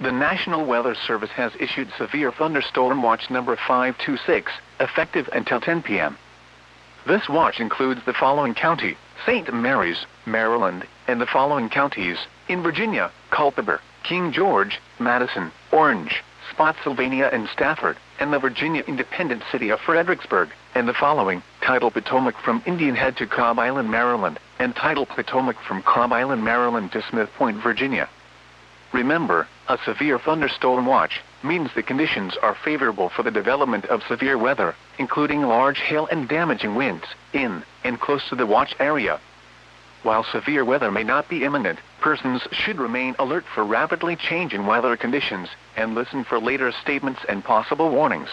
The National Weather Service has issued Severe Thunderstorm Watch number 526, effective until 10 p.m. This watch includes the following county: St. Mary's, Maryland, and the following counties: in Virginia, Culpeper, King George, Madison, Orange, Spotsylvania and Stafford, and the Virginia independent city of Fredericksburg, and the following: Tidal Potomac from Indian Head to Cobb Island, Maryland, and Tidal Potomac from Cobb Island, Maryland to Smith Point, Virginia. Remember, a severe thunderstorm watch means the conditions are favorable for the development of severe weather, including large hail and damaging winds, in and close to the watch area. While severe weather may not be imminent, persons should remain alert for rapidly changing weather conditions and listen for later statements and possible warnings.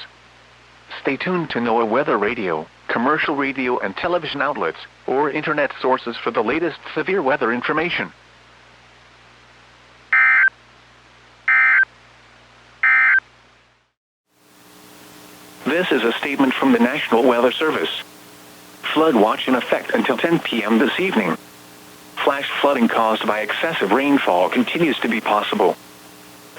Stay tuned to NOAA Weather Radio, commercial radio and television outlets, or internet sources for the latest severe weather information. This is a statement from the National Weather Service. Flood watch in effect until 10 p.m. this evening. Flash flooding caused by excessive rainfall continues to be possible.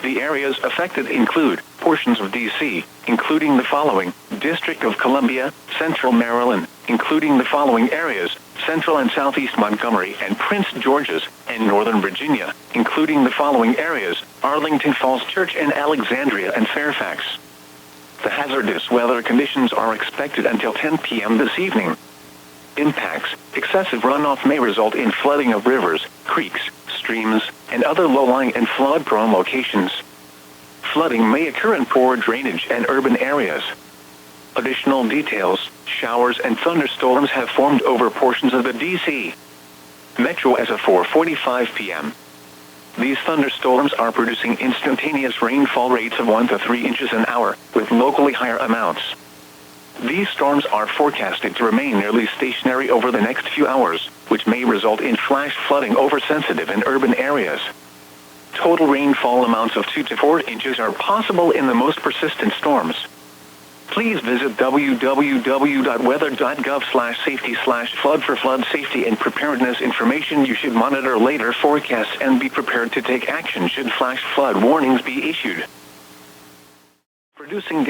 The areas affected include portions of D.C., including the following: District of Columbia, Central Maryland, including the following areas: Central and Southeast Montgomery and Prince George's, and Northern Virginia, including the following areas: Arlington Falls Church and Alexandria and Fairfax. The hazardous weather conditions are expected until 10 p.m. this evening. Impacts: excessive runoff may result in flooding of rivers, creeks, streams, and other low-lying and flood-prone locations. Flooding may occur in poor drainage and urban areas. Additional details: showers and thunderstorms have formed over portions of the D.C. metro as of 4:45 p.m. These thunderstorms are producing instantaneous rainfall rates of 1 to 3 inches an hour, with locally higher amounts. These storms are forecasted to remain nearly stationary over the next few hours, which may result in flash flooding over sensitive and urban areas. Total rainfall amounts of 2 to 4 inches are possible in the most persistent storms. Please visit www.weather.gov/safety/flood for flood safety and preparedness information. You should monitor later forecasts and be prepared to take action should flash flood warnings be issued. Producing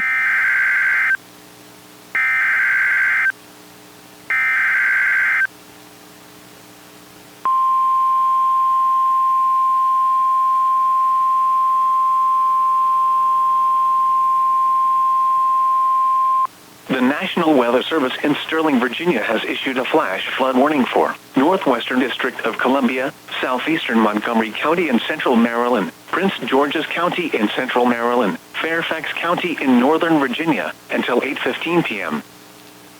The National Weather Service in Sterling, Virginia has issued a flash flood warning for Northwestern District of Columbia, Southeastern Montgomery County in Central Maryland, Prince George's County in Central Maryland, Fairfax County in Northern Virginia, until 8:15 p.m.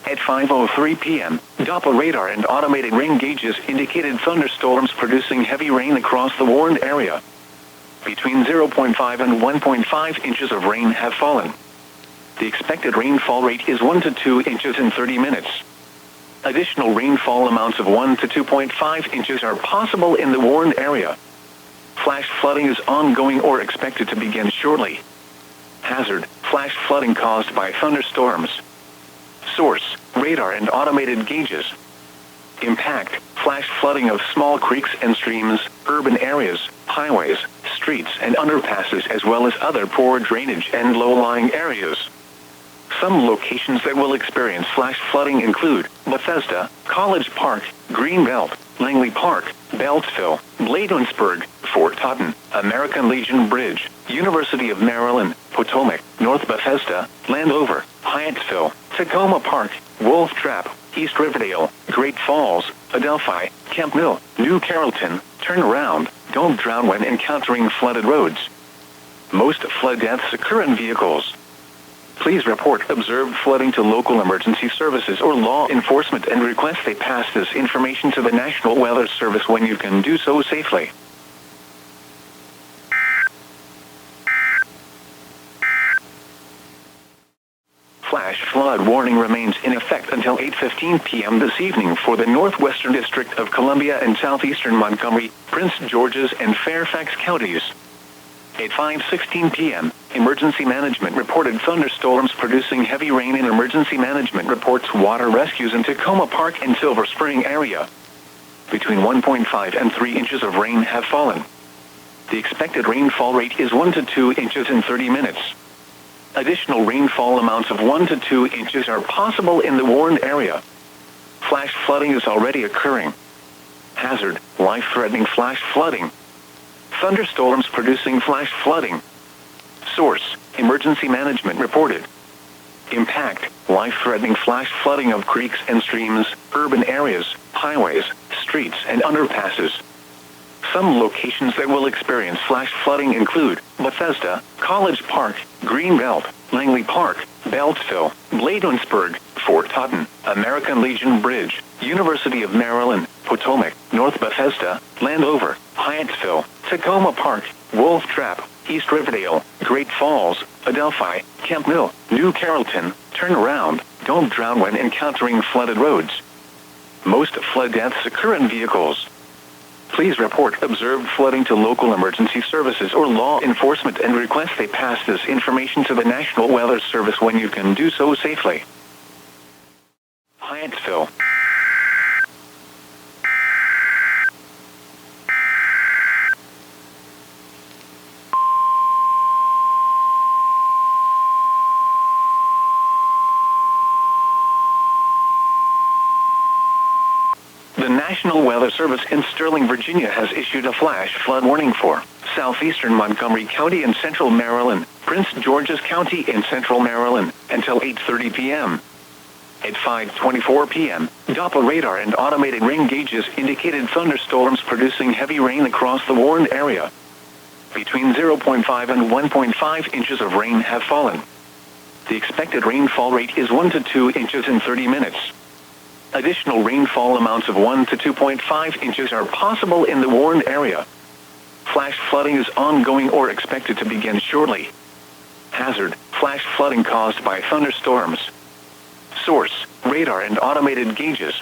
At 5:03 p.m., Doppler radar and automated rain gauges indicated thunderstorms producing heavy rain across the warned area. Between 0.5 and 1.5 inches of rain have fallen. The expected rainfall rate is 1 to 2 inches in 30 minutes. Additional rainfall amounts of 1 to 2.5 inches are possible in the warned area. Flash flooding is ongoing or expected to begin shortly. Hazard: flash flooding caused by thunderstorms. Source: radar and automated gauges. Impact: flash flooding of small creeks and streams, urban areas, highways, streets and underpasses, as well as other poor drainage and low-lying areas. Some locations that will experience flash flooding include Bethesda, College Park, Greenbelt, Langley Park, Beltsville, Bladensburg, Fort Totten, American Legion Bridge, University of Maryland, Potomac, North Bethesda, Landover, Hyattsville, Tacoma Park, Wolf Trap, East Riverdale, Great Falls, Adelphi, Camp Mill, New Carrollton. Turn around, don't drown when encountering flooded roads. Most flood deaths occur in vehicles. Please report observed flooding to local emergency services or law enforcement and request they pass this information to the National Weather Service when you can do so safely. Flash flood warning remains in effect until 8:15 p.m. this evening for the Northwestern District of Columbia and Southeastern Montgomery, Prince George's and Fairfax counties. At 5:16 p.m., Emergency Management reported thunderstorms producing heavy rain in Emergency Management reports water rescues in Tacoma Park and Silver Spring area. Between 1.5 and 3 inches of rain have fallen. The expected rainfall rate is 1 to 2 inches in 30 minutes. Additional rainfall amounts of 1 to 2 inches are possible in the warned area. Flash flooding is already occurring. Hazard, life-threatening flash flooding. Thunderstorms producing flash flooding. Source, emergency management reported. Impact, life-threatening flash flooding of creeks and streams, urban areas, highways, streets and underpasses. Some locations that will experience flash flooding include Bethesda, College Park, Greenbelt, Langley Park, Beltsville, Bladensburg, Fort Totten, American Legion Bridge, University of Maryland, Potomac, North Bethesda, Landover, Hyattsville, Tacoma Park, Wolf Trap, East Riverdale, Great Falls, Adelphi, Camp Mill, New Carrollton. Turn around, don't drown when encountering flooded roads. Most flood deaths occur in vehicles. Please report observed flooding to local emergency services or law enforcement and request they pass this information to the National Weather Service when you can do so safely. Hyattsville. The National Weather Service in Sterling, Virginia has issued a flash flood warning for southeastern Montgomery County and central Maryland, Prince George's County in central Maryland, until 8:30 p.m. At 5:24 p.m., Doppler radar and automated rain gauges indicated thunderstorms producing heavy rain across the warned area. Between 0.5 and 1.5 inches of rain have fallen. The expected rainfall rate is 1 to 2 inches in 30 minutes. Additional rainfall amounts of 1 to 2.5 inches are possible in the warned area. Flash flooding is ongoing or expected to begin shortly. Hazard, flash flooding caused by thunderstorms. Source, radar and automated gauges.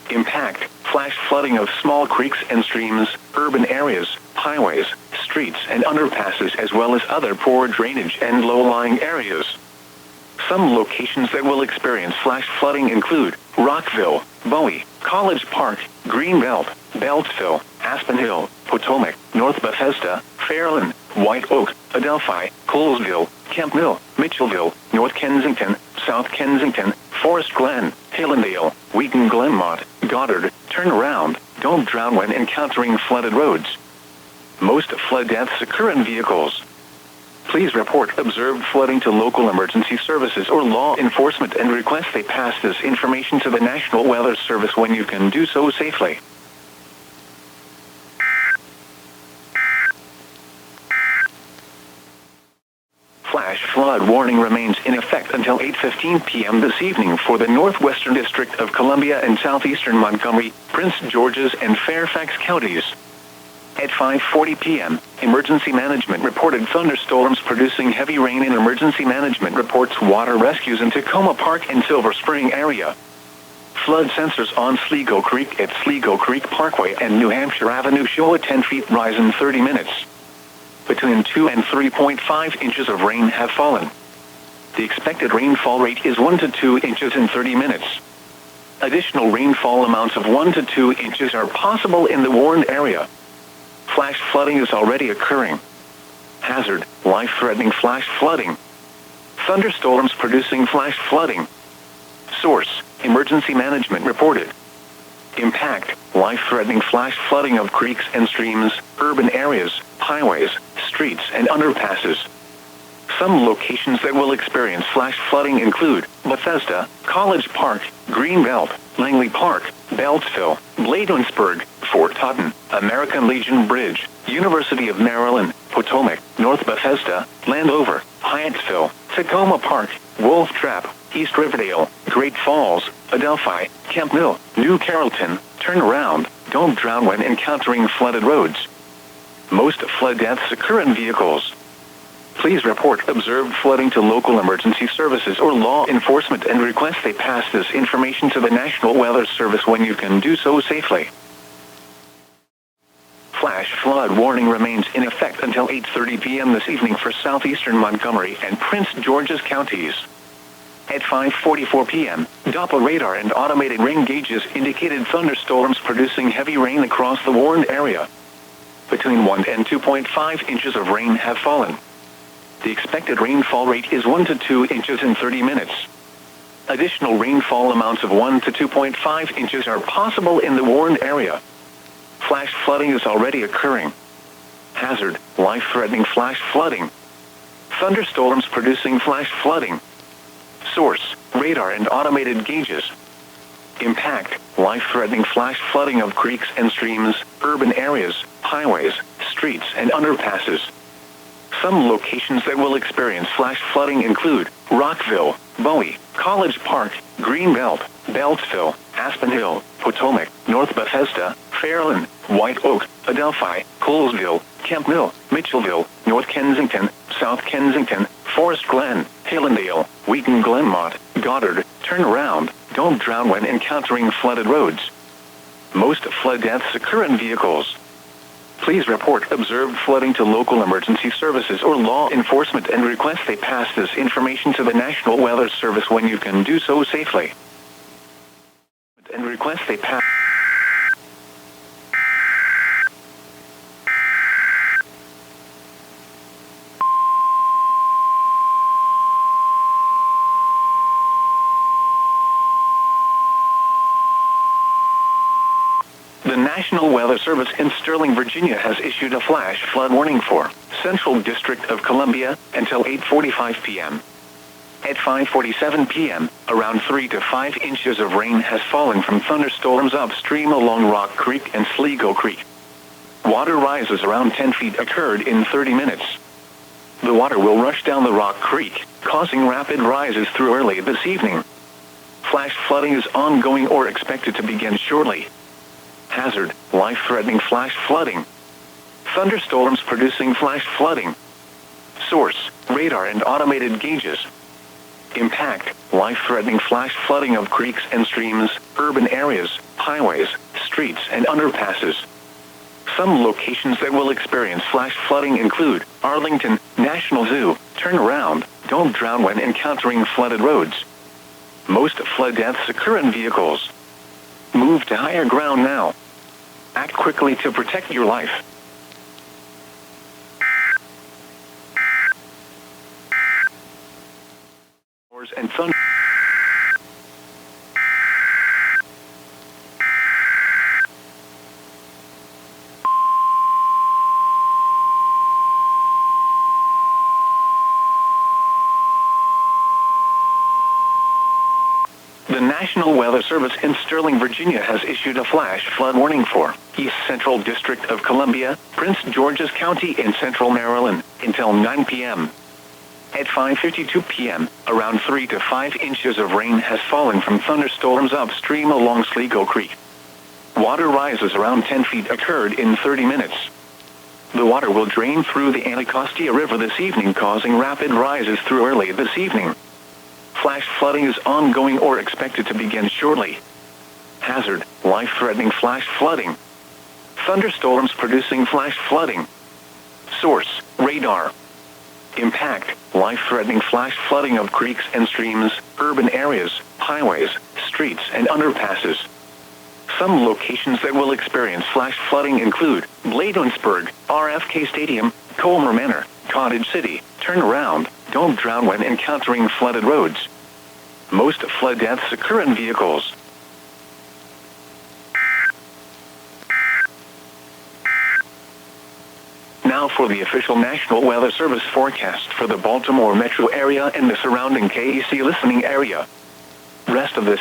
Impact, flash flooding of small creeks and streams, urban areas, highways, streets and underpasses as well as other poor drainage and low-lying areas. Some locations that will experience flash flooding include Rockville, Bowie, College Park, Greenbelt, Beltsville, Aspen Hill, Potomac, North Bethesda, Fairland, White Oak, Adelphi, Colesville, Camp Mill, Mitchellville, North Kensington, South Kensington, Forest Glen, Hallandale, Wheaton Glenmont, Goddard. Turn around, don't drown when encountering flooded roads. Most flood deaths occur in vehicles. Please report observed flooding to local emergency services or law enforcement and request they pass this information to the National Weather Service when you can do so safely. Flash flood warning remains in effect until 8:15 p.m. this evening for the Northwestern District of Columbia and southeastern Montgomery, Prince George's and Fairfax counties. At 5:40 p.m., Emergency Management reported thunderstorms producing heavy rain and Emergency Management reports water rescues in Tacoma Park and Silver Spring area. Flood sensors on Sligo Creek at Sligo Creek Parkway and New Hampshire Avenue show a 10 feet rise in 30 minutes. Between 2 and 3.5 inches of rain have fallen. The expected rainfall rate is 1 to 2 inches in 30 minutes. Additional rainfall amounts of 1 to 2 inches are possible in the warned area. Flash flooding is already occurring. Hazard, life-threatening flash flooding. Thunderstorms producing flash flooding. Source, emergency management reported. Impact, life-threatening flash flooding of creeks and streams, urban areas, highways, streets and underpasses. Some locations that will experience flash flooding include Bethesda, College Park, Greenbelt, Langley Park, Beltsville, Bladensburg, Fort Totten, American Legion Bridge, University of Maryland, Potomac, North Bethesda, Landover, Hyattsville, Tacoma Park, Wolf Trap, East Riverdale, Great Falls, Adelphi, Camp Mill, New Carrollton. Turn around, don't drown when encountering flooded roads. Most flood deaths occur in vehicles. Please report observed flooding to local emergency services or law enforcement and request they pass this information to the National Weather Service when you can do so safely. Flash flood warning remains in effect until 8:30 p.m. this evening for southeastern Montgomery and Prince George's counties. At 5:44 p.m., Doppler radar and automated rain gauges indicated thunderstorms producing heavy rain across the warned area. Between 1 and 2.5 inches of rain have fallen. The expected rainfall rate is 1 to 2 inches in 30 minutes. Additional rainfall amounts of 1 to 2.5 inches are possible in the warned area. Flash flooding is already occurring. Hazard, life-threatening flash flooding. Thunderstorms producing flash flooding. Source, radar and automated gauges. Impact, life-threatening flash flooding of creeks and streams, urban areas, highways, streets and underpasses. Some locations that will experience flash flooding include Rockville, Bowie, College Park, Greenbelt, Beltsville, Aspen Hill, Potomac, North Bethesda, Fairland, White Oak, Adelphi, Colesville, Kemp Mill, Mitchellville, North Kensington, South Kensington, Forest Glen, Hallandale, Wheaton Glenmont, Goddard. Turn around, don't drown when encountering flooded roads. Most flood deaths occur in vehicles. Please report observed flooding to local emergency services or law enforcement and request they pass this information to the National Weather Service when you can do so safely. And request they pass. The National Weather Service in Sterling, Virginia has issued a flash flood warning for Central District of Columbia until 8:45 p.m. At 5:47 p.m., around 3 to 5 inches of rain has fallen from thunderstorms upstream along Rock Creek and Sligo Creek. Water rises around 10 feet occurred in 30 minutes. The water will rush down the Rock Creek, causing rapid rises through early this evening. Flash flooding is ongoing or expected to begin shortly. Hazard, life-threatening flash flooding. Thunderstorms producing flash flooding. Source, radar and automated gauges. Impact, life-threatening flash flooding of creeks and streams, urban areas, highways, streets and underpasses. Some locations that will experience flash flooding include Arlington, National Zoo. Turn around, don't drown when encountering flooded roads. Most flood deaths occur in vehicles. Move to higher ground now. Act quickly to protect your life. And thunder. The National Weather Service in Sterling, Virginia has issued a flash flood warning for East Central District of Columbia, Prince George's County in Central Maryland, until 9 p.m. At 5:52 p.m., around 3 to 5 inches of rain has fallen from thunderstorms upstream along Sligo Creek. Water rises around 10 feet occurred in 30 minutes. The water will drain through the Anacostia River this evening, causing rapid rises through early this evening. Flash flooding is ongoing or expected to begin shortly. Hazard, life-threatening flash flooding. Thunderstorms producing flash flooding. Source, radar. Impact, life-threatening flash flooding of creeks and streams, urban areas, highways, streets and underpasses. Some locations that will experience flash flooding include Bladensburg, RFK Stadium, Colmer Manor, Cottage City. Turn around, don't drown when encountering flooded roads. Most flood deaths occur in vehicles. Now for the official National Weather Service forecast for the Baltimore metro area and the surrounding KEC listening area. Rest of this.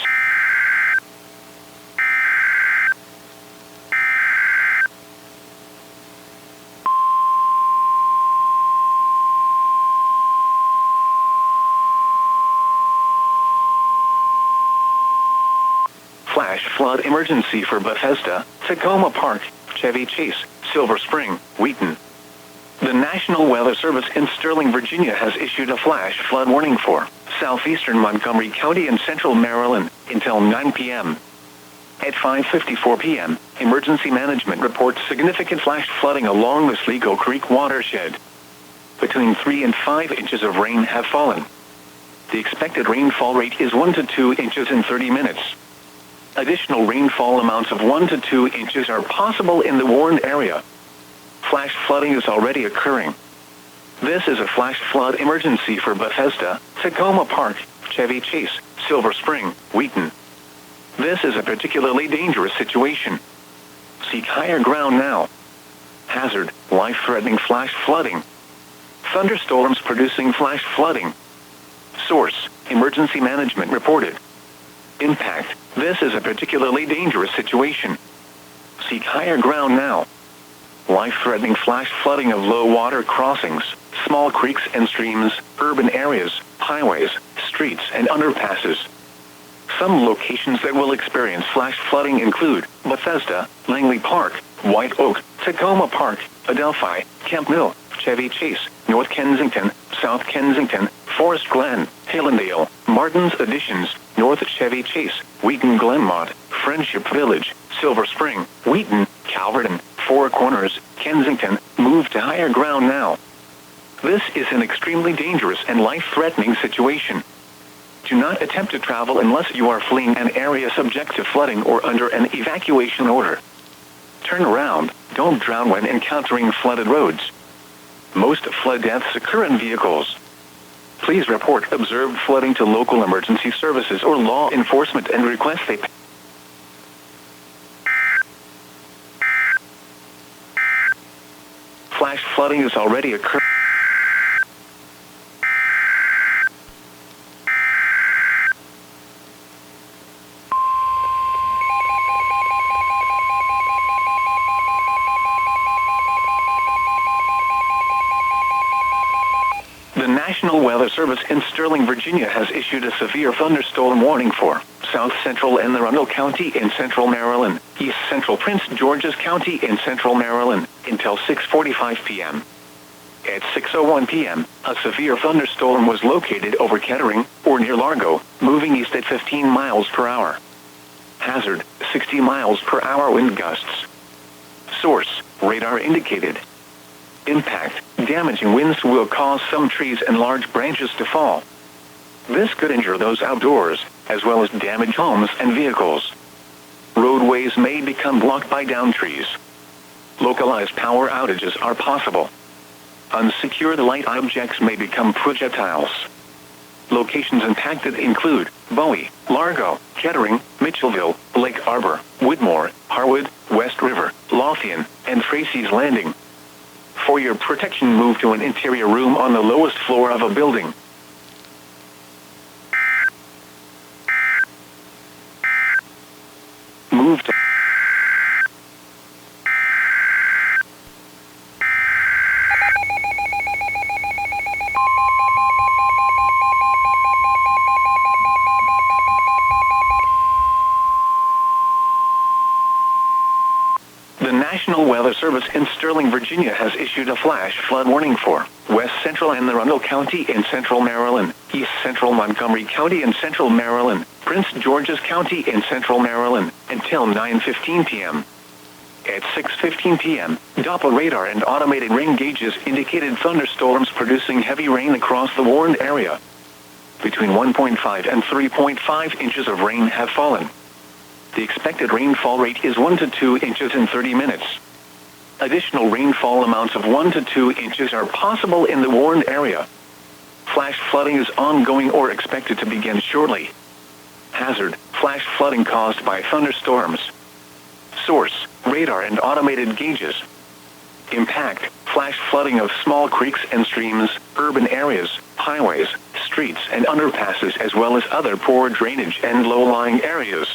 Flash flood emergency for Bethesda, Tacoma Park, Chevy Chase, Silver Spring, Wheaton. The National Weather Service in Sterling, Virginia has issued a flash flood warning for southeastern Montgomery County and central Maryland until 9 p.m. At 5:54 p.m., emergency management reports significant flash flooding along the Sligo Creek watershed. Between 3 and 5 inches of rain have fallen. The expected rainfall rate is 1 to 2 inches in 30 minutes. Additional rainfall amounts of 1 to 2 inches are possible in the warned area. Flash flooding is already occurring. This is a flash flood emergency for Bethesda, Tacoma Park, Chevy Chase, Silver Spring, Wheaton. This is a particularly dangerous situation. Seek higher ground now. Hazard, life-threatening flash flooding. Thunderstorms producing flash flooding. Source, emergency management reported. Impact, this is a particularly dangerous situation. Seek higher ground now. Life-threatening flash flooding of low water crossings, small creeks and streams, urban areas, highways, streets and underpasses. Some locations that will experience flash flooding include Bethesda, Langley Park, White Oak, Tacoma Park, Adelphi, Camp Mill, Chevy Chase, North Kensington, South Kensington, Forest Glen, Hallandale, Martin's Additions, North Chevy Chase, Wheaton Glenmont, Friendship Village, Silver Spring, Wheaton, Calverton, Four Corners, Kensington. Move to higher ground now. This is an extremely dangerous and life-threatening situation. Do not attempt to travel unless you are fleeing an area subject to flooding or under an evacuation order. Turn around, don't drown when encountering flooded roads. Most flood deaths occur in vehicles. Please report observed flooding to local emergency services or law enforcement and request they Flash flooding is already occurring. The National Weather Service in Sterling, Virginia has issued a severe thunderstorm warning for South Central Anne Arundel County in Central Maryland, East Central Prince George's County in Central Maryland, until 6:45 p.m. At 6:01 p.m., a severe thunderstorm was located over Kettering, or near Largo, moving east at 15 miles per hour. Hazard, 60 miles per hour wind gusts. Source, radar indicated. Impact, damaging winds will cause some trees and large branches to fall. This could injure those outdoors, as well as damage homes and vehicles. Roadways may become blocked by downed trees. Localized power outages are possible. Unsecured light objects may become projectiles. Locations impacted include Bowie, Largo, Kettering, Mitchellville, Lake Arbor, Woodmore, Harwood, West River, Lothian, and Tracy's Landing. For your protection, move to an interior room on the lowest floor of a building. Move to The National Weather Service in Sterling, Virginia has issued a flash flood warning for West Central Anne Arundel County in Central Maryland, East Central Montgomery County in Central Maryland, Prince George's County in Central Maryland, until 9:15 p.m. At 6:15 p.m., Doppler radar and automated rain gauges indicated thunderstorms producing heavy rain across the warned area. Between 1.5 and 3.5 inches of rain have fallen. The expected rainfall rate is 1 to 2 inches in 30 minutes. Additional rainfall amounts of 1 to 2 inches are possible in the warned area. Flash flooding is ongoing or expected to begin shortly. Hazard, flash flooding caused by thunderstorms. Source, radar and automated gauges. Impact, flash flooding of small creeks and streams, urban areas, highways, streets and underpasses, as well as other poor drainage and low-lying areas.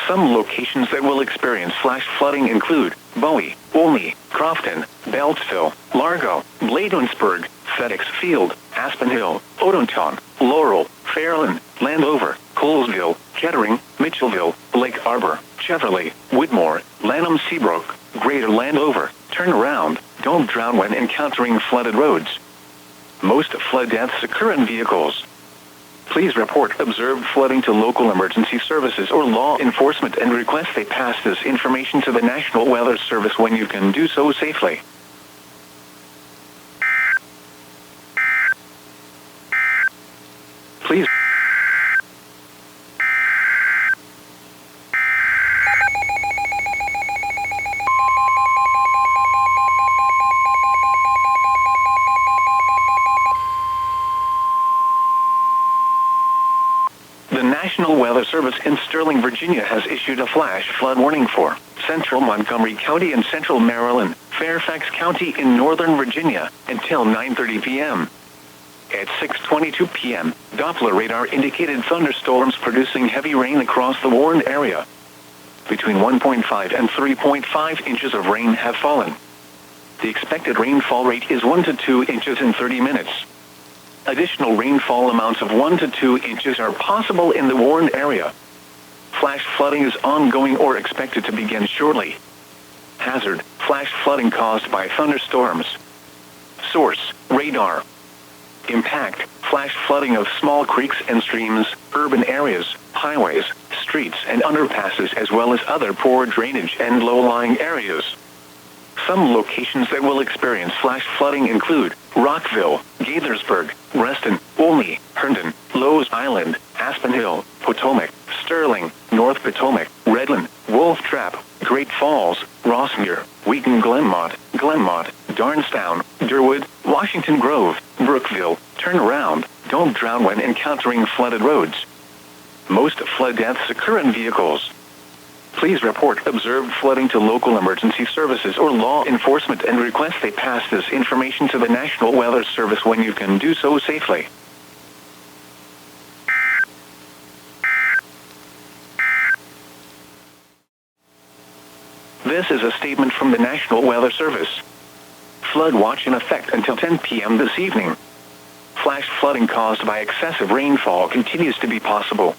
Some locations that will experience flash flooding include Bowie, Olney, Crofton, Beltsville, Largo, Bladensburg, FedEx Field, Aspen Hill, Odenton, Laurel, Fairland, Landover, Colesville, Kettering, Mitchellville, Lake Arbor, Cheverly, Whitmore, Lanham Seabrook, Greater Landover. Turn around, don't drown when encountering flooded roads. Most flood deaths occur in vehicles. Please report observed flooding to local emergency services or law enforcement and request they pass this information to the National Weather Service when you can do so safely. Please The National Weather Service in Sterling, Virginia has issued a flash flood warning for central Montgomery County and central Maryland, Fairfax County in northern Virginia, until 9:30 p.m. At 6:22 p.m., Doppler radar indicated thunderstorms producing heavy rain across the warned area. Between 1.5 and 3.5 inches of rain have fallen. The expected rainfall rate is 1 to 2 inches in 30 minutes. Additional rainfall amounts of 1 to 2 inches are possible in the warned area. Flash flooding is ongoing or expected to begin shortly. Hazard: flash flooding caused by thunderstorms. Source: radar. Impact: flash flooding of small creeks and streams, urban areas, highways, streets and underpasses, as well as other poor drainage and low-lying areas. Some locations that will experience flash flooding include Rockville, Gaithersburg, Reston, Olney, Herndon, Lowe's Island, Aspen Hill, Potomac, Sterling, North Potomac, Redland, Wolf Trap, Great Falls, Rossmere, Wheaton Glenmont, Darnestown, Durwood, Washington Grove, Brookville. Turn around, don't drown when encountering flooded roads. Most flood deaths occur in vehicles. Please report observed flooding to local emergency services or law enforcement and request they pass this information to the National Weather Service when you can do so safely. This is a statement from the National Weather Service. Flood watch in effect until 10 p.m. this evening. Flash flooding caused by excessive rainfall continues to be possible.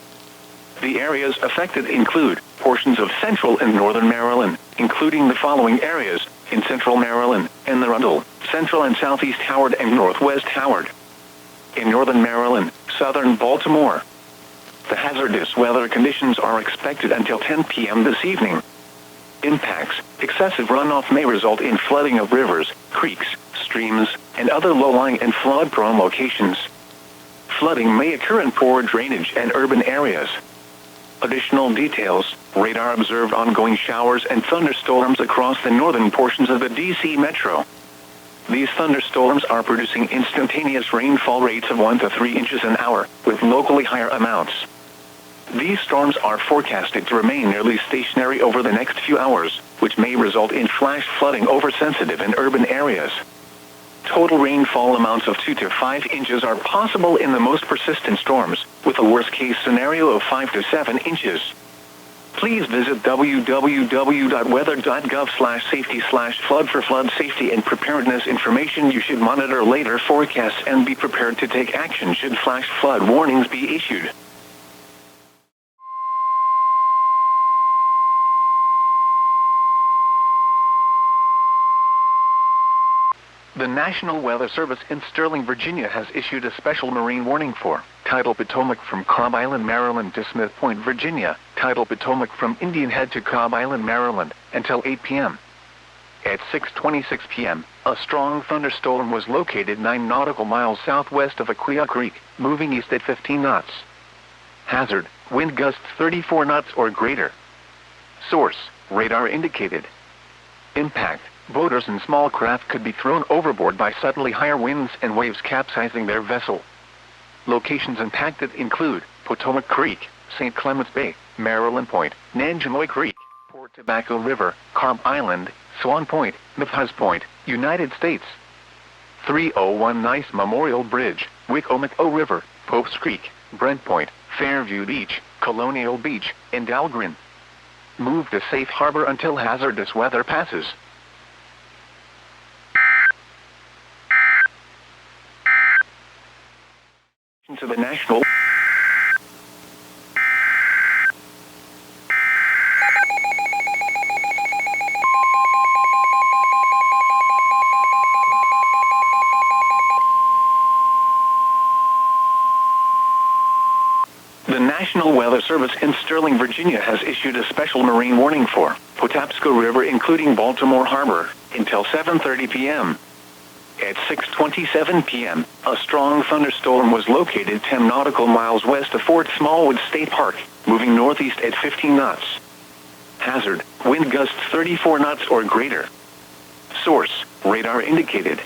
The areas affected include portions of central and northern Maryland, including the following areas: in central Maryland, Anne Arundel, central and southeast Howard and northwest Howard. In northern Maryland, southern Baltimore. The hazardous weather conditions are expected until 10 p.m. this evening. Impacts: excessive runoff may result in flooding of rivers, creeks, streams, and other low-lying and flood-prone locations. Flooding may occur in poor drainage and urban areas. Additional details: radar observed ongoing showers and thunderstorms across the northern portions of the D.C. metro. These thunderstorms are producing instantaneous rainfall rates of 1 to 3 inches an hour, with locally higher amounts. These storms are forecasted to remain nearly stationary over the next few hours, which may result in flash flooding over sensitive and urban areas. Total rainfall amounts of 2 to 5 inches are possible in the most persistent storms, with a worst-case scenario of 5 to 7 inches. Please visit www.weather.gov/safety/flood for flood safety and preparedness information. You should monitor later forecasts and be prepared to take action should flash flood warnings be issued. The National Weather Service in Sterling, Virginia has issued a special marine warning for tidal Potomac from Cobb Island, Maryland to Smith Point, Virginia, tidal Potomac from Indian Head to Cobb Island, Maryland, until 8 p.m. At 6:26 p.m., a strong thunderstorm was located 9 nautical miles southwest of Aquia Creek, moving east at 15 knots. Hazard: wind gusts 34 knots or greater. Source: radar indicated. Impact: boaters and small craft could be thrown overboard by suddenly higher winds and waves capsizing their vessel. Locations impacted include Potomac Creek, St. Clements Bay, Maryland Point, Nanjemoy Creek, Port Tobacco River, Cobb Island, Swan Point, Memphis Point, United States. 301 Nice Memorial Bridge, Wicomico River, Popes Creek, Brent Point, Fairview Beach, Colonial Beach, and Dahlgren. Move to safe harbor until hazardous weather passes. To the National The National Weather Service in Sterling, Virginia has issued a special marine warning for Patapsco River, including Baltimore Harbor, until 7:30 p.m. At 6:27 p.m., a strong thunderstorm was located 10 nautical miles west of Fort Smallwood State Park, moving northeast at 15 knots. Hazard: wind gusts 34 knots or greater. Source: radar indicated.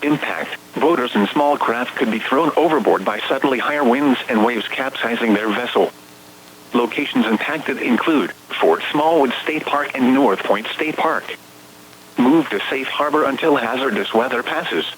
Impact: boaters and small craft could be thrown overboard by suddenly higher winds and waves capsizing their vessel. Locations impacted include Fort Smallwood State Park and North Point State Park. Move to safe harbor until hazardous weather passes.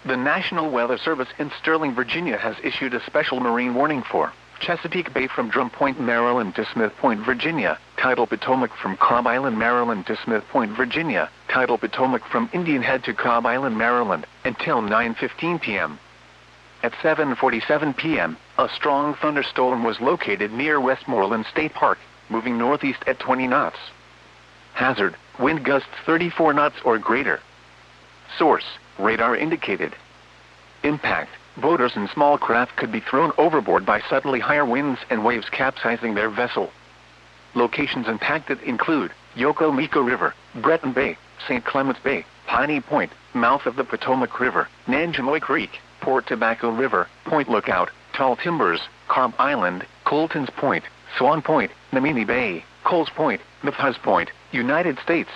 The National Weather Service in Sterling, Virginia has issued a special marine warning for Chesapeake Bay from Drum Point, Maryland to Smith Point, Virginia, Tidal Potomac from Cobb Island, Maryland to Smith Point, Virginia, Tidal Potomac from Indian Head to Cobb Island, Maryland, until 9:15 p.m. At 7:47 p.m., a strong thunderstorm was located near Westmoreland State Park, moving northeast at 20 knots. Hazard: wind gusts 34 knots or greater. Source: radar indicated. Impact: boaters and small craft could be thrown overboard by suddenly higher winds and waves capsizing their vessel. Locations impacted include Yokomico River, Breton Bay, St. Clements Bay, Piney Point, mouth of the Potomac River, Nanjemoy Creek, Port Tobacco River, Point Lookout, Tall Timbers, Cobb Island, Colton's Point, Swan Point, Namini Bay, Coles Point, Mithas Point, United States.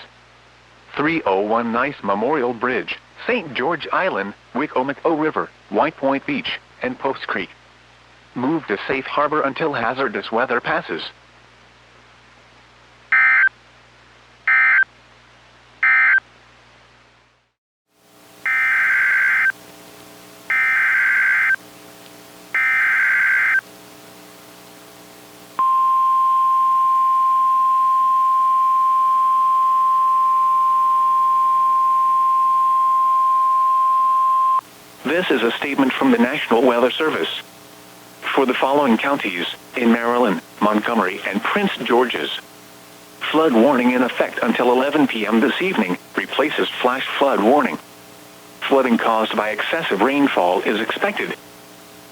301 Nice Memorial Bridge, St. George Island, Wicomico River, White Point Beach, and Post Creek. Move to safe harbor until hazardous weather passes. This is a statement from the National Weather Service. For the following counties, in Maryland, Montgomery, and Prince George's, flood warning in effect until 11 p.m. this evening, replaces flash flood warning. Flooding caused by excessive rainfall is expected.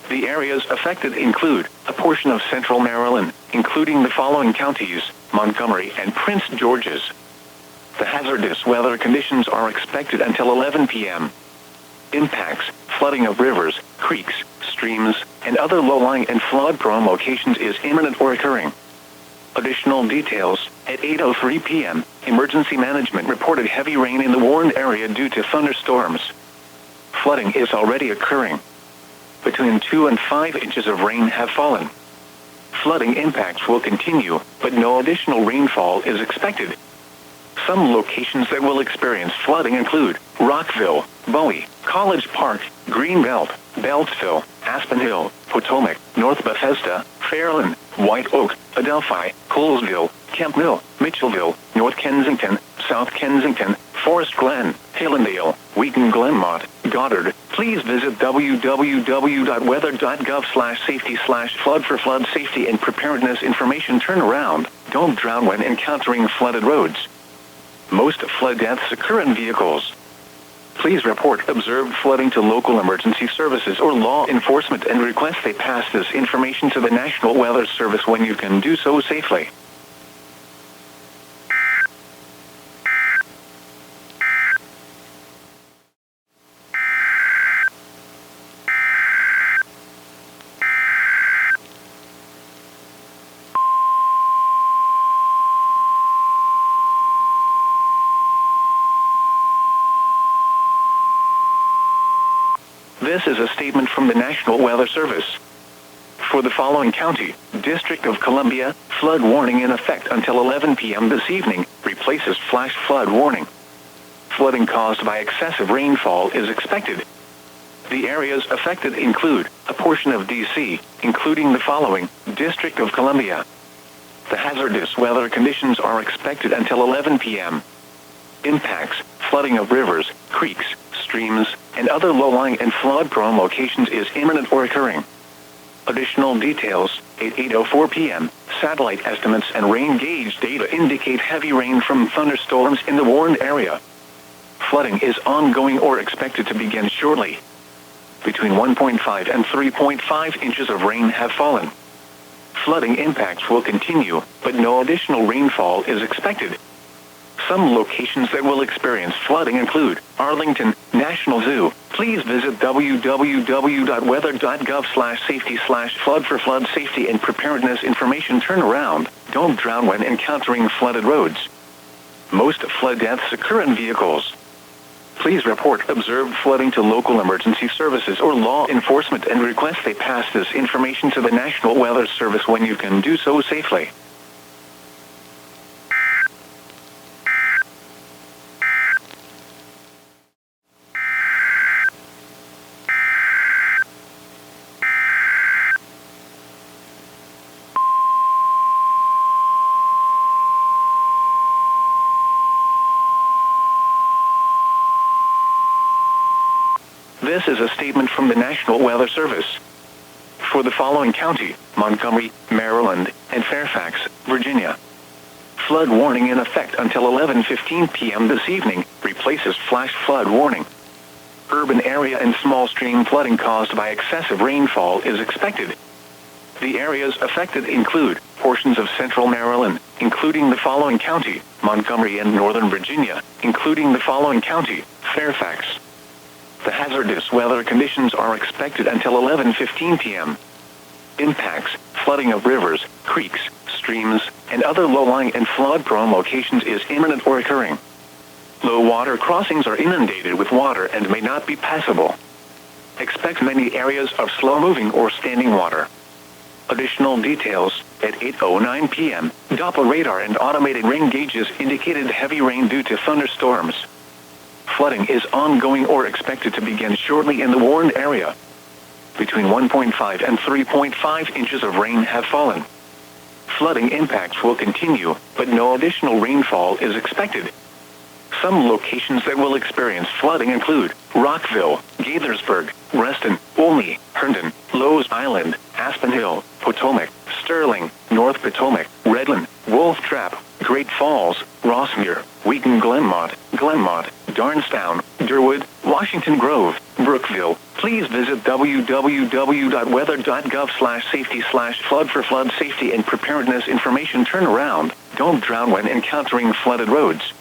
The areas affected include a portion of central Maryland, including the following counties, Montgomery and Prince George's. The hazardous weather conditions are expected until 11 p.m. Impacts: flooding of rivers, creeks, streams, and other low-lying and flood-prone locations is imminent or occurring. Additional details: at 8:03 p.m., emergency management reported heavy rain in the warned area due to thunderstorms. Flooding is already occurring. Between 2 and 5 inches of rain have fallen. Flooding impacts will continue, but no additional rainfall is expected. Some locations that will experience flooding include Rockville, Bowie, College Park, Greenbelt, Beltsville, Aspen Hill, Potomac, North Bethesda, Fairland, White Oak, Adelphi, Colesville, Kemp Mill, Mitchellville, North Kensington, South Kensington, Forest Glen, Hallandale, Wheaton Glenmont, Goddard. Please visit www.weather.gov/safety/flood for flood safety and preparedness information. Turnaround: don't drown when encountering flooded roads. Most flood deaths occur in vehicles. Please report observed flooding to local emergency services or law enforcement and request they pass this information to the National Weather Service when you can do so safely. This is a statement from the National Weather Service. For the following county, District of Columbia, flood warning in effect until 11 p.m. this evening, replaces flash flood warning. Flooding caused by excessive rainfall is expected. The areas affected include a portion of D.C., including the following: District of Columbia. The hazardous weather conditions are expected until 11 p.m. Impacts: flooding of rivers, creeks, streams, and other low-lying and flood-prone locations is imminent or occurring. Additional details: at 8:04 p.m., satellite estimates and rain gauge data indicate heavy rain from thunderstorms in the warned area. Flooding is ongoing or expected to begin shortly. Between 1.5 and 3.5 inches of rain have fallen. Flooding impacts will continue, but no additional rainfall is expected. Some locations that will experience flooding include Arlington National Zoo. Please visit www.weather.gov/safety/flood for flood safety and preparedness information. Turnaround. Don't drown when encountering flooded roads. Most flood deaths occur in vehicles. Please report observed flooding to local emergency services or law enforcement and request they pass this information to the National Weather Service when you can do so safely. This is a statement from the National Weather Service. For the following county, Montgomery, Maryland, and Fairfax, Virginia. Flood warning in effect until 11:15 p.m. this evening, replaces flash flood warning. Urban area and small stream flooding caused by excessive rainfall is expected. The areas affected include portions of central Maryland, including the following county, Montgomery, and northern Virginia, including the following county, Fairfax. The hazardous weather conditions are expected until 11:15 p.m. Impacts: flooding of rivers, creeks, streams, and other low-lying and flood-prone locations is imminent or occurring. Low water crossings are inundated with water and may not be passable. Expect many areas of slow-moving or standing water. Additional details: at 8:09 p.m., Doppler radar and automated rain gauges indicated heavy rain due to thunderstorms. Flooding is ongoing or expected to begin shortly in the warned area. Between 1.5 and 3.5 inches of rain have fallen. Flooding impacts will continue, but no additional rainfall is expected. Some locations that will experience flooding include Rockville, Gaithersburg, Reston, Olney, Herndon, Lowe's Island, Aspen Hill, Potomac, Sterling, North Potomac, Redland, Wolf Trap, Great Falls, Rossmere, Wheaton, Glenmont, Darnestown, Durwood, Washington Grove, Brookville. Please visit www.weather.gov/safety/flood for flood safety and preparedness information. Turnaround. Don't drown when encountering flooded roads.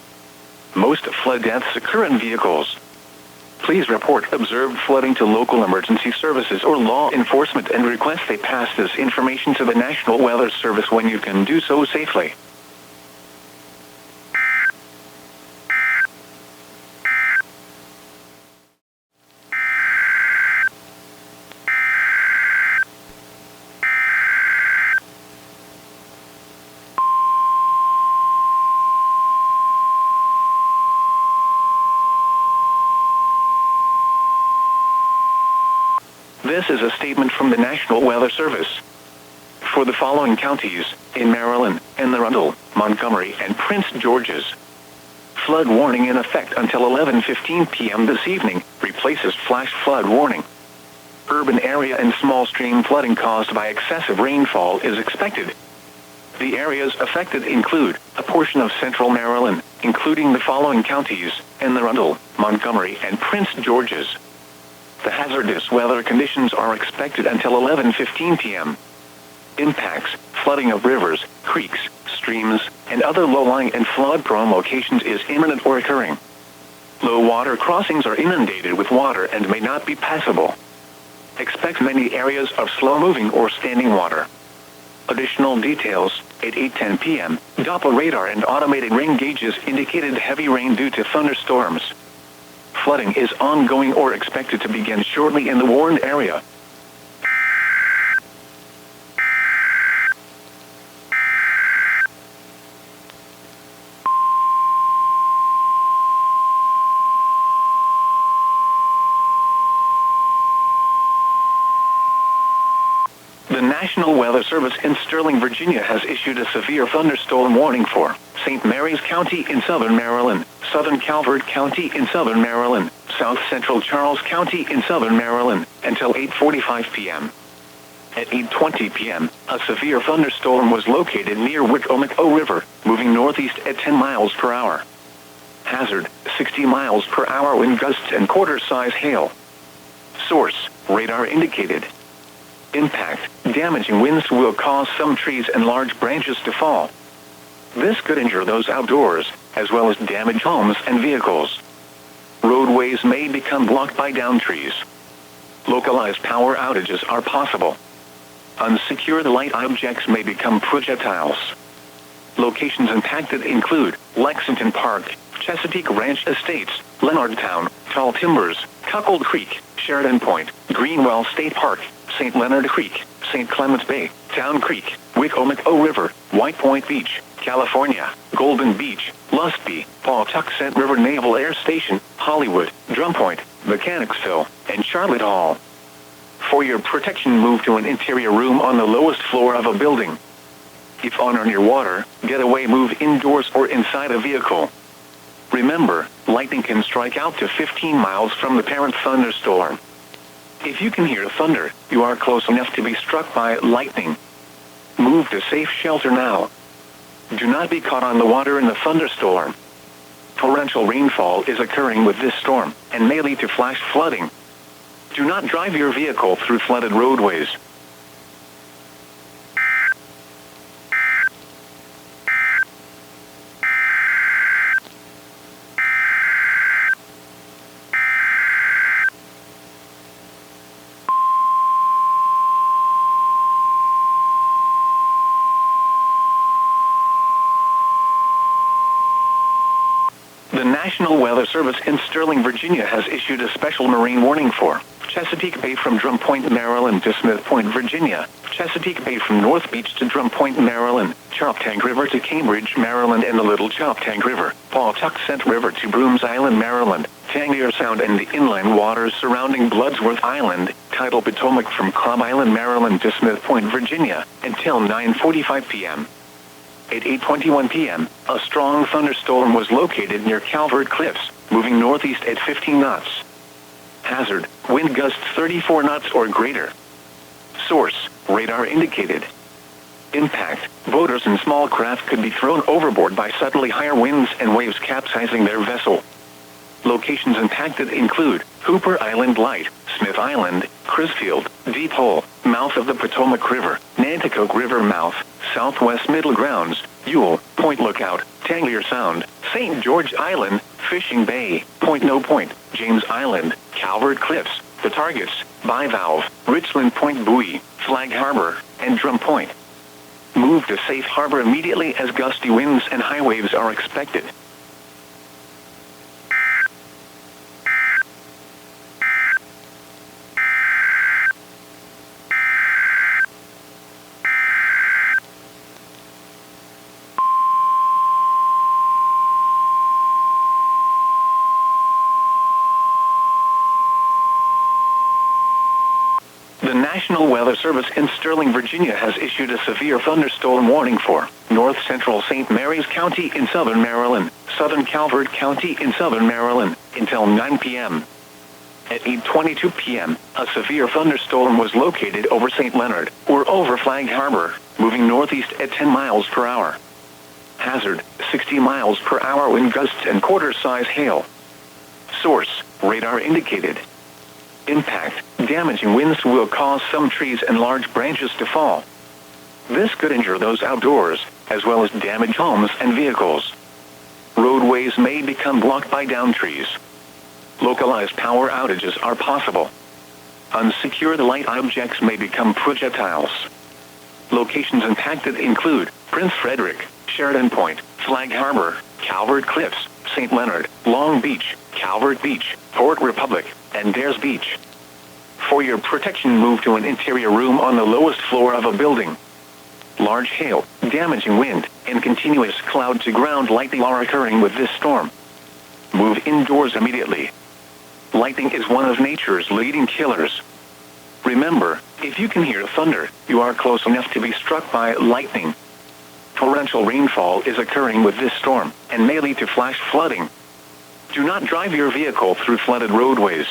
Most flood deaths occur in vehicles. Please report observed flooding to local emergency services or law enforcement and request they pass this information to the National Weather Service when you can do so safely. This is a statement from the National Weather Service. For the following counties, in Maryland, Anne Arundel, Montgomery, and Prince George's. Flood warning in effect until 11:15 p.m. this evening, replaces flash flood warning. Urban area and small stream flooding caused by excessive rainfall is expected. The areas affected include a portion of central Maryland, including the following counties, Anne Arundel, Montgomery, and Prince George's. The hazardous weather conditions are expected until 11:15 p.m. Impacts: flooding of rivers, creeks, streams, and other low-lying and flood-prone locations is imminent or occurring. Low water crossings are inundated with water and may not be passable. Expect many areas of slow-moving or standing water. Additional details: at 8:10 p.m., Doppler radar and automated rain gauges indicated heavy rain due to thunderstorms. Flooding is ongoing or expected to begin shortly in the warned area. The National Weather Service in Sterling, Virginia has issued a severe thunderstorm warning for St. Mary's County in southern Maryland, southern Calvert County in southern Maryland, south central Charles County in southern Maryland, until 8:45 p.m. At 8:20 p.m., a severe thunderstorm was located near Wicomico River, moving northeast at 10 miles per hour. Hazard: 60 miles per hour wind gusts and quarter-size hail. Source: radar indicated. Impact, damaging winds will cause some trees and large branches to fall. This could injure those outdoors, as well as damage homes and vehicles. Roadways may become blocked by downed trees. Localized power outages are possible. Unsecured light objects may become projectiles. Locations impacted include Lexington Park, Chesapeake Ranch Estates, Leonardtown, Tall Timbers, Cuckold Creek, Sheridan Point, Greenwell State Park, St. Leonard Creek, St. Clements Bay, Town Creek, Wicomico River, White Point Beach, California, Golden Beach, Lusby, Pawtuxet River Naval Air Station, Hollywood, Drum Point, Mechanicsville, and Charlotte Hall. For your protection, move to an interior room on the lowest floor of a building. If on or near water, get away, move indoors or inside a vehicle. Remember, lightning can strike out to 15 miles from the parent thunderstorm. If you can hear thunder, you are close enough to be struck by lightning. Move to safe shelter now. Do not be caught on the water in the thunderstorm. Torrential rainfall is occurring with this storm, and may lead to flash flooding. Do not drive your vehicle through flooded roadways. The National Weather Service in Sterling, Virginia has issued a special marine warning for Chesapeake Bay from Drum Point, Maryland to Smith Point, Virginia, Chesapeake Bay from North Beach to Drum Point, Maryland, Choptank River to Cambridge, Maryland and the Little Choptank River, Pawtuxet River to Brooms Island, Maryland, Tangier Sound and the inland waters surrounding Bloodsworth Island, Tidal Potomac from Cobb Island, Maryland to Smith Point, Virginia, until 9:45 p.m. At 8:21 p.m., a strong thunderstorm was located near Calvert Cliffs, moving northeast at 15 knots. Hazard, wind gusts 34 knots or greater. Source, radar indicated. Impact, boaters and small craft could be thrown overboard by subtly higher winds and waves capsizing their vessel. Locations impacted include Hooper Island Light, Smith Island, Crisfield, Deep Hole, mouth of the Potomac River, Nanticoke River mouth, Southwest Middle Grounds, Ewell, Point Lookout, Tangier Sound, St. George Island, Fishing Bay, Point No Point, James Island, Calvert Cliffs, The Targets, Bivalve, Richland Point Buoy, Flag Harbor, and Drum Point. Move to safe harbor immediately as gusty winds and high waves are expected. The National Weather Service in Sterling, Virginia has issued a severe thunderstorm warning for north central St. Mary's County in southern Maryland, southern Calvert County in southern Maryland, until 9 p.m. At 8:22 p.m., a severe thunderstorm was located over St. Leonard, or over Flag Harbor, moving northeast at 10 miles per hour. Hazard, 60 miles per hour wind gusts and quarter-size hail. Source, radar indicated. Impact, damaging winds will cause some trees and large branches to fall. This could injure those outdoors, as well as damage homes and vehicles. Roadways may become blocked by downed trees. Localized power outages are possible. Unsecured light objects may become projectiles. Locations impacted include Prince Frederick, Sheridan Point, Flag Harbor, Calvert Cliffs, St. Leonard, Long Beach, Calvert Beach, Port Republic, and Dares Beach. For your protection, move to an interior room on the lowest floor of a building. Large hail, damaging wind, and continuous cloud-to-ground lightning are occurring with this storm. Move indoors immediately. Lightning is one of nature's leading killers. Remember, if you can hear thunder, you are close enough to be struck by lightning. Torrential rainfall is occurring with this storm, and may lead to flash flooding. Do not drive your vehicle through flooded roadways.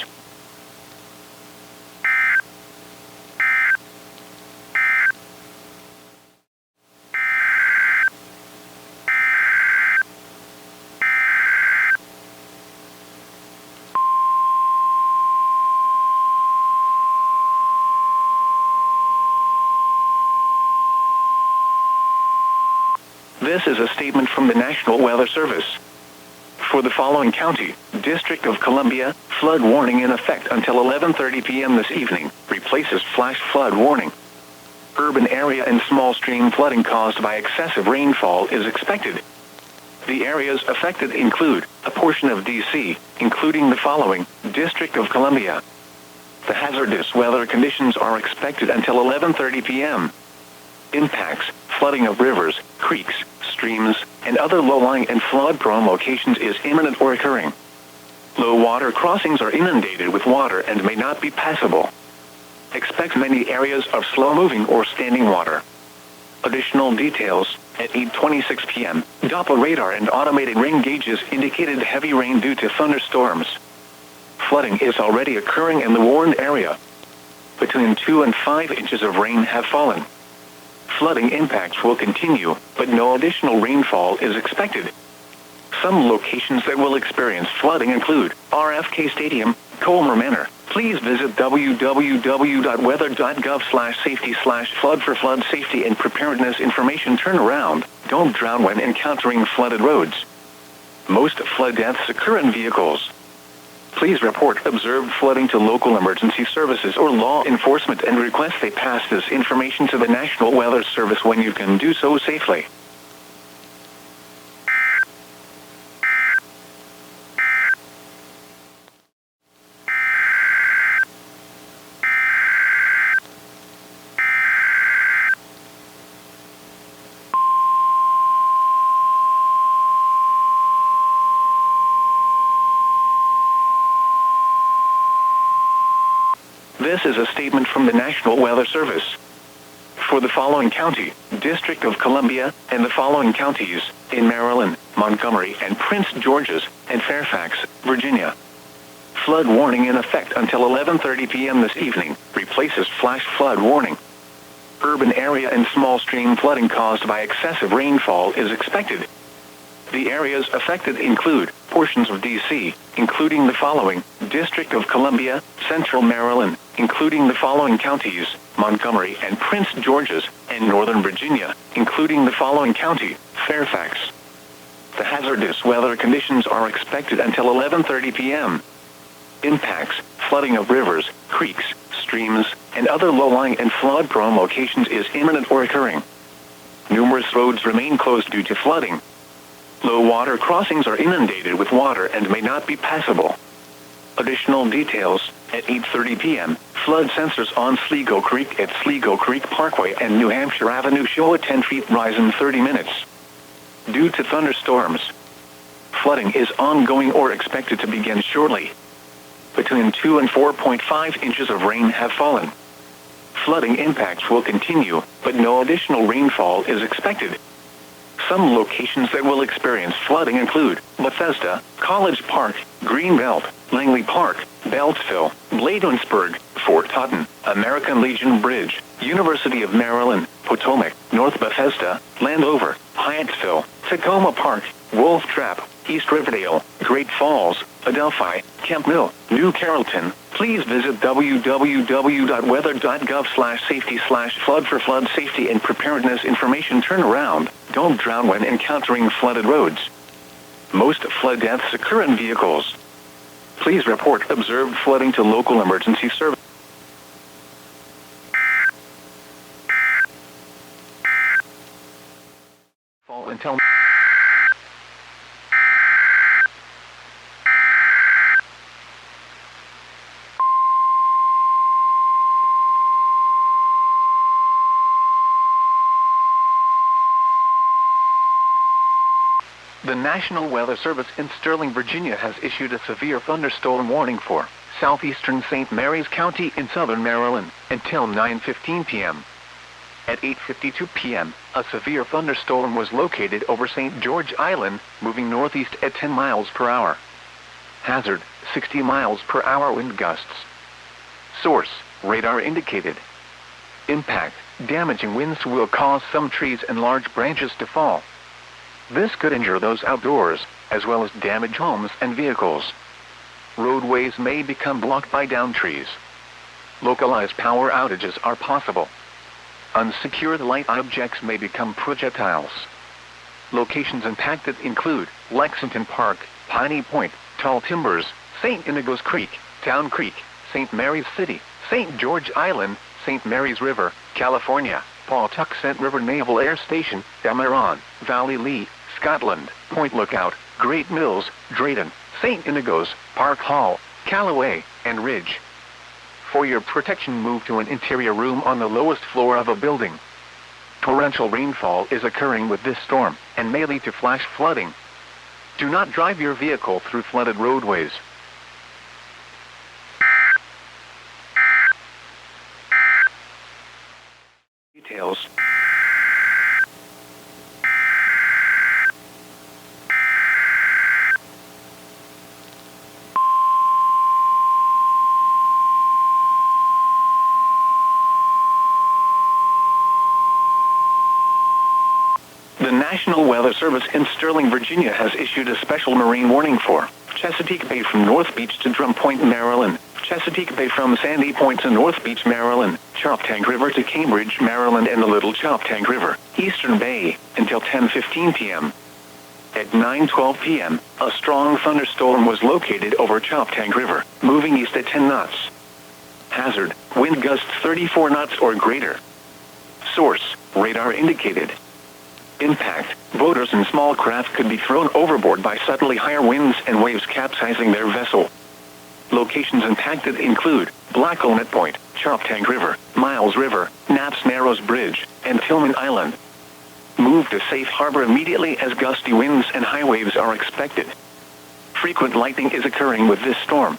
This is a statement from the National Weather Service. For the following county, District of Columbia, flood warning in effect until 11:30 p.m. this evening, replaces flash flood warning. Urban area and small stream flooding caused by excessive rainfall is expected. The areas affected include a portion of D.C., including the following: District of Columbia. The hazardous weather conditions are expected until 11:30 p.m. Impacts: flooding of rivers, creeks, streams, and other low-lying and flood-prone locations is imminent or occurring. Low water crossings are inundated with water and may not be passable. Expect many areas of slow-moving or standing water. Additional details: at 8:26 p.m., Doppler radar and automated rain gauges indicated heavy rain due to thunderstorms. Flooding is already occurring in the warned area. Between 2 and 5 inches of rain have fallen. Flooding impacts will continue, but no additional rainfall is expected. Some locations that will experience flooding include RFK Stadium, Colmer Manor. Please visit www.weather.gov/safety/flood for flood safety and preparedness information. Turnaround: don't drown when encountering flooded roads. Most flood deaths occur in vehicles. Please report observed flooding to local emergency services or law enforcement and request they pass this information to the National Weather Service when you can do so safely. This is a statement from the National Weather Service. For the following county, District of Columbia, and the following counties, in Maryland, Montgomery and Prince George's, and Fairfax, Virginia. Flood warning in effect until 11:30 p.m. this evening, replaces flash flood warning. Urban area and small stream flooding caused by excessive rainfall is expected. The areas affected include portions of D.C., including the following: District of Columbia, Central Maryland, including the following counties, Montgomery and Prince George's, and Northern Virginia, including the following county, Fairfax. The hazardous weather conditions are expected until 11:30 p.m. Impacts: flooding of rivers, creeks, streams, and other low-lying and flood-prone locations is imminent or occurring. Numerous roads remain closed due to flooding. Low water crossings are inundated with water and may not be passable. Additional details: at 8:30 p.m., flood sensors on Sligo Creek at Sligo Creek Parkway and New Hampshire Avenue show a 10 feet rise in 30 minutes. Due to thunderstorms, flooding is ongoing or expected to begin shortly. Between 2 and 4.5 inches of rain have fallen. Flooding impacts will continue, but no additional rainfall is expected. Some locations that will experience flooding include Bethesda, College Park, Greenbelt, Langley Park, Beltsville, Bladensburg, Fort Totten, American Legion Bridge, University of Maryland, Potomac, North Bethesda, Landover, Hyattsville, Tacoma Park, Wolf Trap, East Riverdale, Great Falls, Adelphi, Kemp Mill, New Carrollton. Please visit www.weather.gov/safety/flood for flood safety and preparedness information. Turnaround: don't drown when encountering flooded roads. Most flood deaths occur in vehicles. Please report observed flooding to local emergency service. Fall until The National Weather Service in Sterling, Virginia has issued a severe thunderstorm warning for southeastern St. Mary's County in southern Maryland until 9:15 p.m. At 8:52 p.m., a severe thunderstorm was located over St. George Island, moving northeast at 10 miles per hour. Hazard: 60 miles per hour wind gusts. Source: radar indicated. Impact: damaging winds will cause some trees and large branches to fall. This could injure those outdoors, as well as damage homes and vehicles. Roadways may become blocked by downed trees. Localized power outages are possible. Unsecured light objects may become projectiles. Locations impacted include Lexington Park, Piney Point, Tall Timbers, St. Inigo's Creek, Town Creek, St. Mary's City, St. George Island, St. Mary's River, California, Pawtuxet River Naval Air Station, Dameron, Valley Lee, Scotland, Point Lookout, Great Mills, Drayton, St. Inigo's, Park Hall, Callaway, and Ridge. For your protection, move to an interior room on the lowest floor of a building. Torrential rainfall is occurring with this storm, and may lead to flash flooding. Do not drive your vehicle through flooded roadways. Details. The National Weather Service in Sterling, Virginia has issued a special marine warning for Chesapeake Bay from North Beach to Drum Point, Maryland, Chesapeake Bay from Sandy Point to North Beach, Maryland, Choptank River to Cambridge, Maryland, and the Little Choptank River, Eastern Bay, until 10:15 p.m. At 9:12 p.m., a strong thunderstorm was located over Choptank River, moving east at 10 knots. Hazard, wind gusts 34 knots or greater. Source, radar indicated. Impact, boaters and small craft could be thrown overboard by suddenly higher winds and waves capsizing their vessel. Locations impacted include Blacklenet Point, Choptank River, Miles River, Knapp's Narrows Bridge, and Tillman Island. Move to safe harbor immediately as gusty winds and high waves are expected. Frequent lightning is occurring with this storm.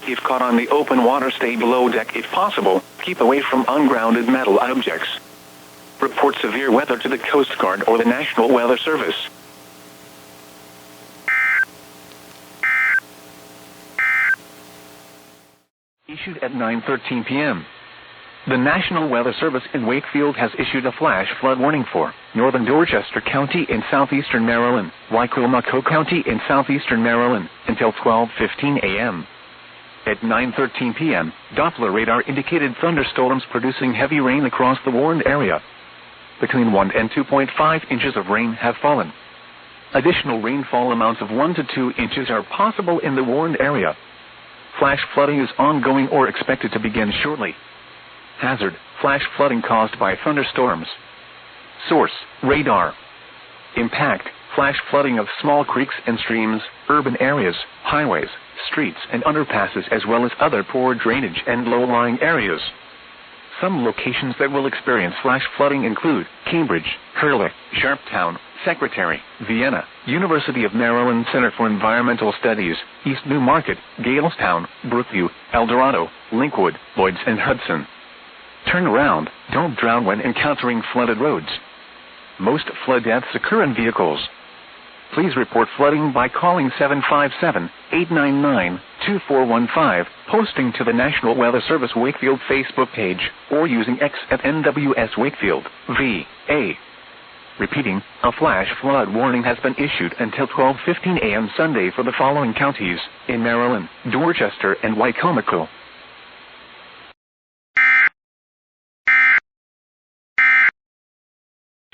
If caught on the open water, stay below deck if possible. Keep away from ungrounded metal objects. Report severe weather to the Coast Guard or the National Weather Service. Issued at 9:13 p.m. The National Weather Service in Wakefield has issued a flash flood warning for northern Dorchester County in southeastern Maryland, Wicomico County in southeastern Maryland, until 12:15 a.m. At 9:13 p.m., Doppler radar indicated thunderstorms producing heavy rain across the warned area. Between 1 and 2.5 inches of rain have fallen. Additional rainfall amounts of 1 to 2 inches are possible in the warned area. Flash flooding is ongoing or expected to begin shortly. Hazard, flash flooding caused by thunderstorms. Source, radar. Impact, flash flooding of small creeks and streams, urban areas, highways, streets and underpasses, as well as other poor drainage and low-lying areas. Some locations that will experience flash flooding include Cambridge, Hurley, Sharptown, Secretary, Vienna, University of Maryland Center for Environmental Studies, East New Market, Galestown, Brookview, El Dorado, Linkwood, Lloyds, and Hudson. Turn around, don't drown when encountering flooded roads. Most flood deaths occur in vehicles. Please report flooding by calling 757-899-2415, posting to the National Weather Service Wakefield Facebook page, or using X at NWS Wakefield, VA. Repeating, a flash flood warning has been issued until 12:15 a.m. Sunday for the following counties in Maryland: Dorchester and Wicomico.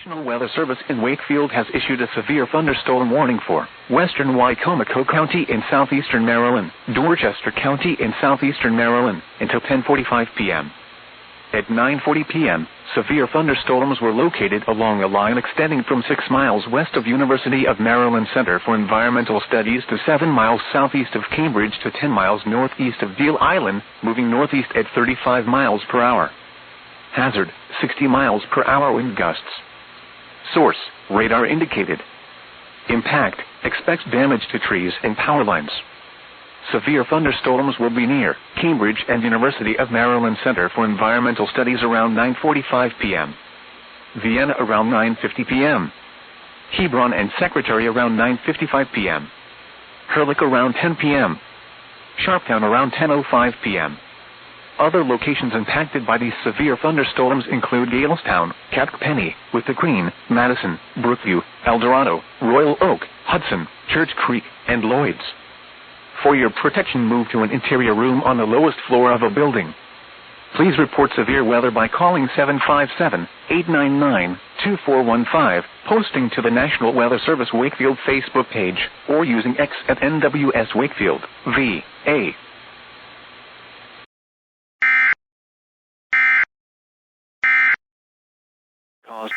National Weather Service in Wakefield has issued a severe thunderstorm warning for western Wicomico County in southeastern Maryland, Dorchester County in southeastern Maryland, until 10:45 p.m. At 9:40 p.m., severe thunderstorms were located along a line extending from 6 miles west of University of Maryland Center for Environmental Studies to 7 miles southeast of Cambridge to 10 miles northeast of Deal Island, moving northeast at 35 miles per hour. Hazard, 60 miles per hour wind gusts. Source, radar indicated. Impact, expect damage to trees and power lines. Severe thunderstorms will be near Cambridge and University of Maryland Center for Environmental Studies around 9:45 p.m. Vienna around 9:50 p.m. Hebron and Secretary around 9:55 p.m. Hurlick around 10 p.m. Sharptown around 10:05 p.m. Other locations impacted by these severe thunderstorms include Galestown, Cape Penny, With the Green, Madison, Brookview, El Dorado, Royal Oak, Hudson, Church Creek, and Lloyds. For your protection, move to an interior room on the lowest floor of a building. Please report severe weather by calling 757-899-2415, posting to the National Weather Service Wakefield Facebook page, or using X at NWS Wakefield, VA. Cause.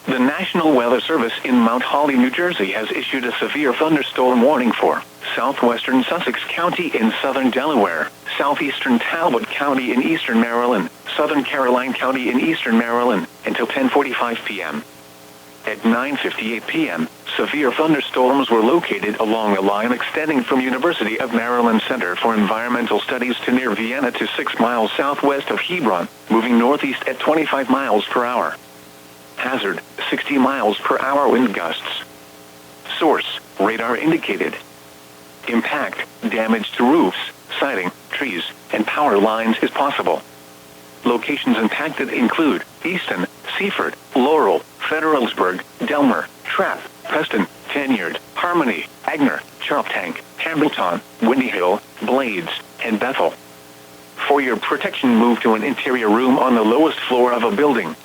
The National Weather Service in Mount Holly, New Jersey has issued a severe thunderstorm warning for southwestern Sussex County in southern Delaware, southeastern Talbot County in eastern Maryland, southern Caroline County in eastern Maryland, until 10:45 p.m. At 9:58 p.m., severe thunderstorms were located along a line extending from University of Maryland Center for Environmental Studies to near Vienna to 6 miles southwest of Hebron, moving northeast at 25 miles per hour. Hazard, 60 miles per hour wind gusts. Source, radar indicated. Impact, damage to roofs, siding, trees, and power lines is possible. Locations impacted include Easton, Seaford, Laurel, Federalsburg, Delmer, Trapp, Preston, Tanyard, Harmony, Agner, Choptank, Hamilton, Windy Hill, Blades, and Bethel. For your protection, move to an interior room on the lowest floor of a building.